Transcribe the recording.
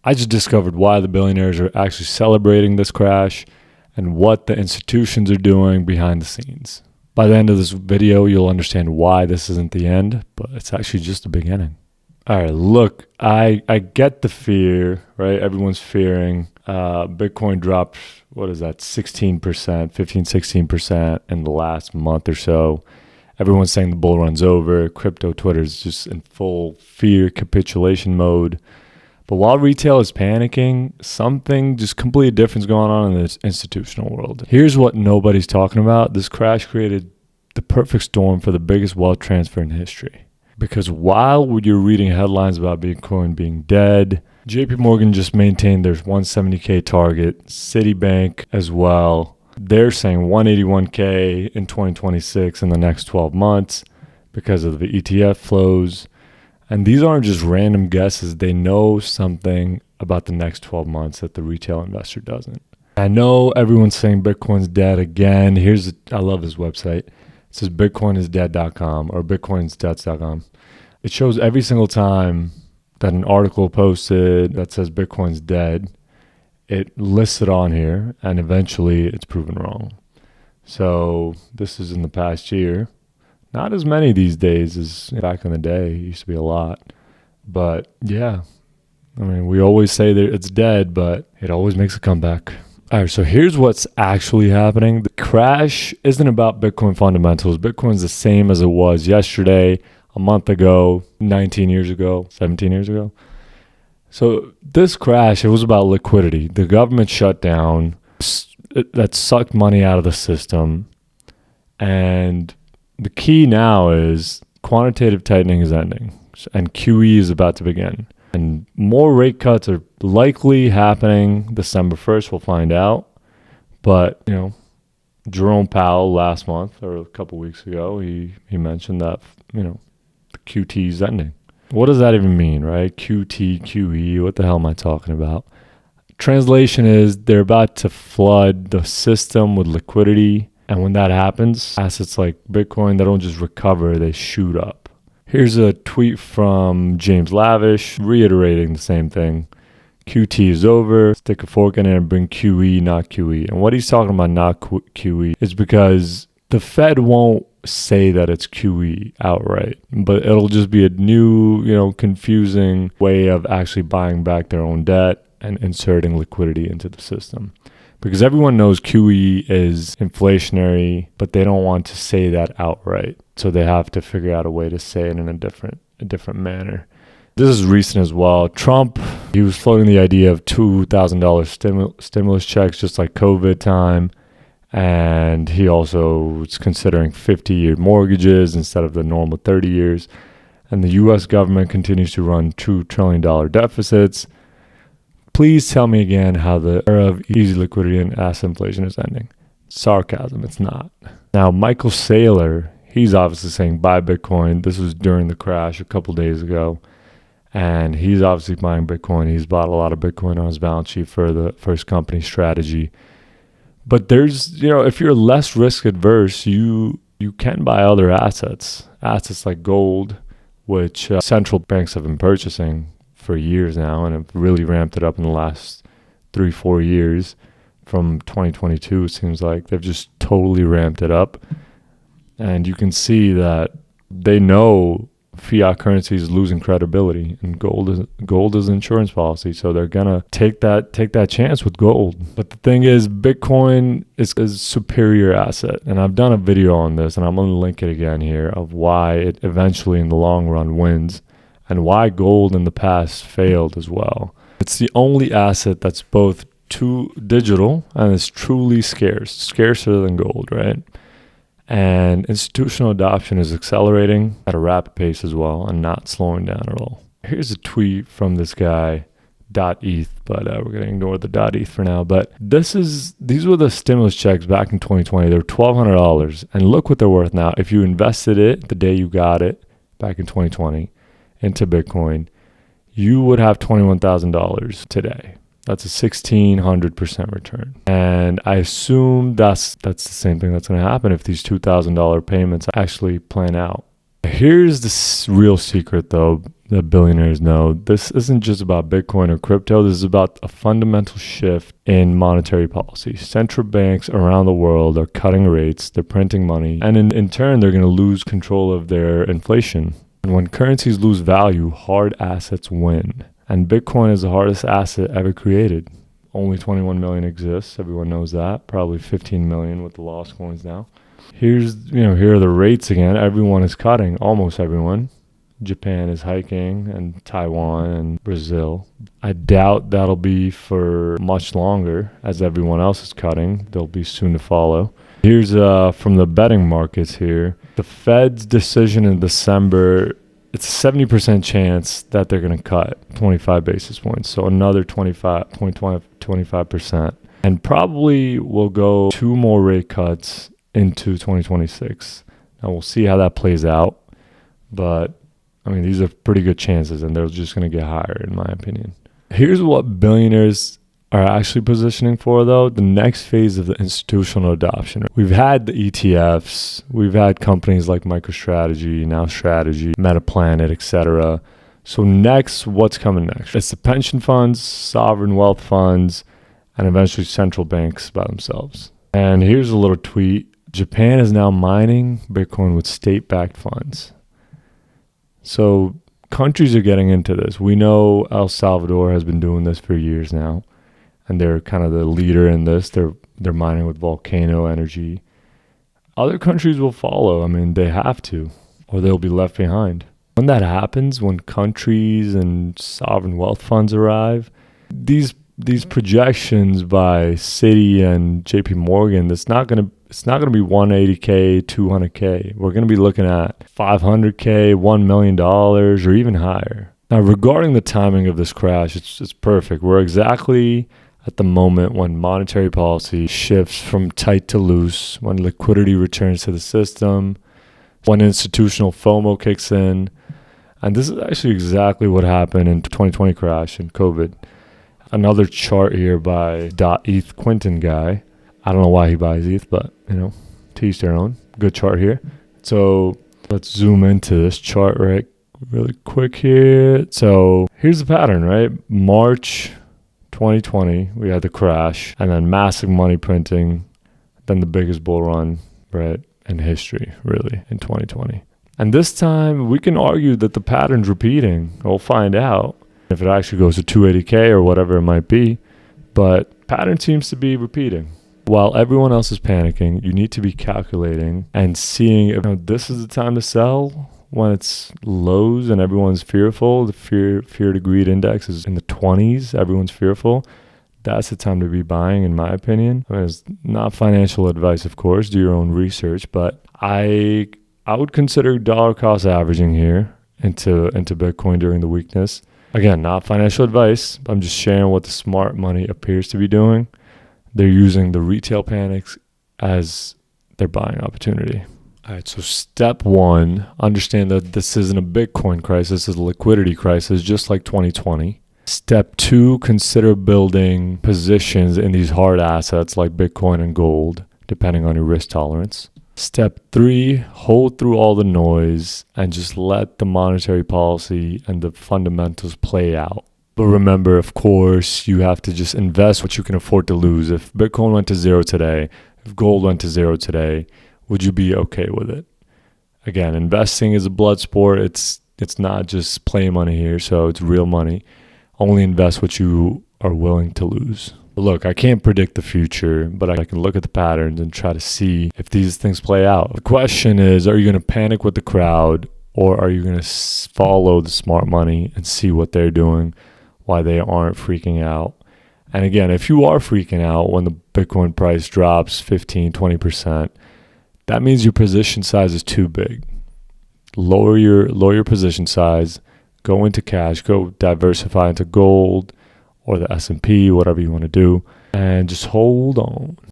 I just discovered why the billionaires are actually celebrating this crash and what the institutions are doing behind the scenes. By the end of this video, you'll understand why this isn't the end, but it's actually just the beginning. All right, look, I get the fear, right? Everyone's fearing. Bitcoin dropped, 16%, 16% in the last month or so. Everyone's saying the bull run's over. Crypto Twitter is just in full fear capitulation mode. But while retail is panicking, something just completely different is going on in this institutional world. Here's what nobody's talking about. This crash created the perfect storm for the biggest wealth transfer in history. Because while you're reading headlines about Bitcoin being dead, JP Morgan just maintained their 170K target, Citibank as well. They're saying 181K in 2026 in the next 12 months because of the ETF flows. And these aren't just random guesses. They know something about the next 12 months that the retail investor doesn't. I know everyone's saying Bitcoin's dead again. I love this website. It says bitcoinisdead.com or bitcoinsdebts.com. It shows every single time that an article posted that says Bitcoin's dead, it lists it on here, and eventually it's proven wrong. So this is in the past year. Not as many these days as back in the day. It used to be a lot. But yeah, I mean, we always say that it's dead, but it always makes a comeback. All right, so here's what's actually happening. The crash isn't about Bitcoin fundamentals. Bitcoin's the same as it was yesterday, a month ago, 19 years ago, 17 years ago. So this crash, it was about liquidity. The government shut down that sucked money out of the system. And the key now is quantitative tightening is ending and QE is about to begin. And more rate cuts are likely happening December 1st. We'll find out. But, Jerome Powell last month or a couple weeks ago, he mentioned that, the QT is ending. What does that even mean, right? QT, QE, what the hell am I talking about? Translation is they're about to flood the system with liquidity. And when that happens, assets like Bitcoin, they don't just recover, they shoot up. Here's a tweet from James Lavish reiterating the same thing. QT is over. Stick a fork in it and bring QE, not QE. And what he's talking about, not QE, is because the Fed won't say that it's QE outright, but it'll just be a new, confusing way of actually buying back their own debt and inserting liquidity into the system. Because everyone knows QE is inflationary, but they don't want to say that outright. So they have to figure out a way to say it in a different manner. This is recent as well. Trump, he was floating the idea of $2,000 stimulus checks, just like COVID time. And he also was considering 50-year mortgages instead of the normal 30 years. And the U.S. government continues to run $2 trillion deficits. Please tell me again how the era of easy liquidity and asset inflation is ending. Sarcasm, it's not. Now, Michael Saylor, he's obviously saying buy Bitcoin. This was during the crash a couple days ago. And he's obviously buying Bitcoin. He's bought a lot of Bitcoin on his balance sheet for his company strategy. But there's, if you're less risk adverse, you can buy other assets like gold, which central banks have been purchasing for years now and have really ramped it up in the last 3-4 years. From 2022, it seems like they've just totally ramped it up. And you can see that they know fiat currency is losing credibility, and gold is insurance policy, so they're gonna take that chance with gold. But the thing is, Bitcoin is a superior asset, and I've done a video on this, and I'm gonna link it again here, of why it eventually in the long run wins and why gold in the past failed as well. It's the only asset that's both too digital and is truly scarcer than gold, right? And institutional adoption is accelerating at a rapid pace as well and not slowing down at all. Here's a tweet from this guy, .eth, but we're going to ignore the .eth for now. But these were the stimulus checks back in 2020. They were $1,200. And look what they're worth now. If you invested it the day you got it back in 2020 into Bitcoin, you would have $21,000 today. That's a 1,600% return. And I assume that's the same thing that's going to happen if these $2,000 payments actually plan out. Here's the real secret, though. that billionaires know, this isn't just about Bitcoin or crypto. This is about a fundamental shift in monetary policy. Central banks around the world are cutting rates, they're printing money, and in turn, they're going to lose control of their inflation. And when currencies lose value, hard assets win. And Bitcoin is the hardest asset ever created. Only 21 million exists. Everyone knows that. Probably 15 million with the lost coins now. Here are the rates again. Everyone is cutting, almost everyone. Japan is hiking, and Taiwan and Brazil. I doubt that'll be for much longer, as everyone else is cutting. They'll be soon to follow. Here's from the betting markets here. The Fed's decision in December, it's a 70% chance that they're going to cut 25 basis points. So another 25%. And probably will go 2 more rate cuts into 2026. Now we'll see how that plays out. But I mean, these are pretty good chances, and they're just going to get higher, in my opinion. Here's what billionaires are actually positioning for, though, the next phase of the institutional adoption. We've had the ETFs, we've had companies like MicroStrategy, Now Strategy, MetaPlanet, etc. So next, what's coming next? It's the pension funds, sovereign wealth funds, and eventually central banks by themselves. And here's a little tweet. Japan is now mining Bitcoin with state-backed funds. So countries are getting into this. We know El Salvador has been doing this for years now, and they're kind of the leader in this. They're mining with volcano energy. Other countries will follow. I mean, they have to, or they'll be left behind. When that happens, when countries and sovereign wealth funds arrive, these projections by Citi and JP Morgan, it's not going to be 180K, 200K. We're going to be looking at 500K, $1 million, or even higher. Now, regarding the timing of this crash, it's perfect. We're exactly at the moment when monetary policy shifts from tight to loose, when liquidity returns to the system, when institutional FOMO kicks in. And this is actually exactly what happened in the 2020 crash and COVID. Another chart here by .eth Quinton guy. I don't know why he buys ETH, but, to each their own. Good chart here. So let's zoom into this chart really quick here. So here's the pattern, right? March 2020, we had the crash, and then massive money printing, then the biggest bull run, right, in history, really, in 2020. And this time, we can argue that the pattern's repeating. We'll find out if it actually goes to 280K or whatever it might be. But pattern seems to be repeating. While everyone else is panicking, you need to be calculating and seeing if this is the time to sell when it's lows and everyone's fearful. The fear to greed index is in the 20s. Everyone's fearful. That's the time to be buying, in my opinion. I mean, it's not financial advice, of course. Do your own research. But I would consider dollar cost averaging here into Bitcoin during the weakness. Again, not financial advice. I'm just sharing what the smart money appears to be doing. They're using the retail panics as their buying opportunity. All right, so step 1, understand that this isn't a Bitcoin crisis, it's a liquidity crisis, just like 2020. Step 2, consider building positions in these hard assets like Bitcoin and gold, depending on your risk tolerance. Step 3, hold through all the noise and just let the monetary policy and the fundamentals play out. But remember, of course, you have to just invest what you can afford to lose. If Bitcoin went to 0 today, if gold went to 0 today, would you be okay with it? Again, investing is a blood sport. It's not just play money here, so it's real money. Only invest what you are willing to lose. Look, I can't predict the future, but I can look at the patterns and try to see if these things play out. The question is, are you going to panic with the crowd, or are you going to follow the smart money and see what they're doing, why they aren't freaking out? And again, if you are freaking out when the Bitcoin price drops 15, 20%, that means your position size is too big. Lower your position size, go into cash, go diversify into gold or the S&P, whatever you want to do, and just hold on.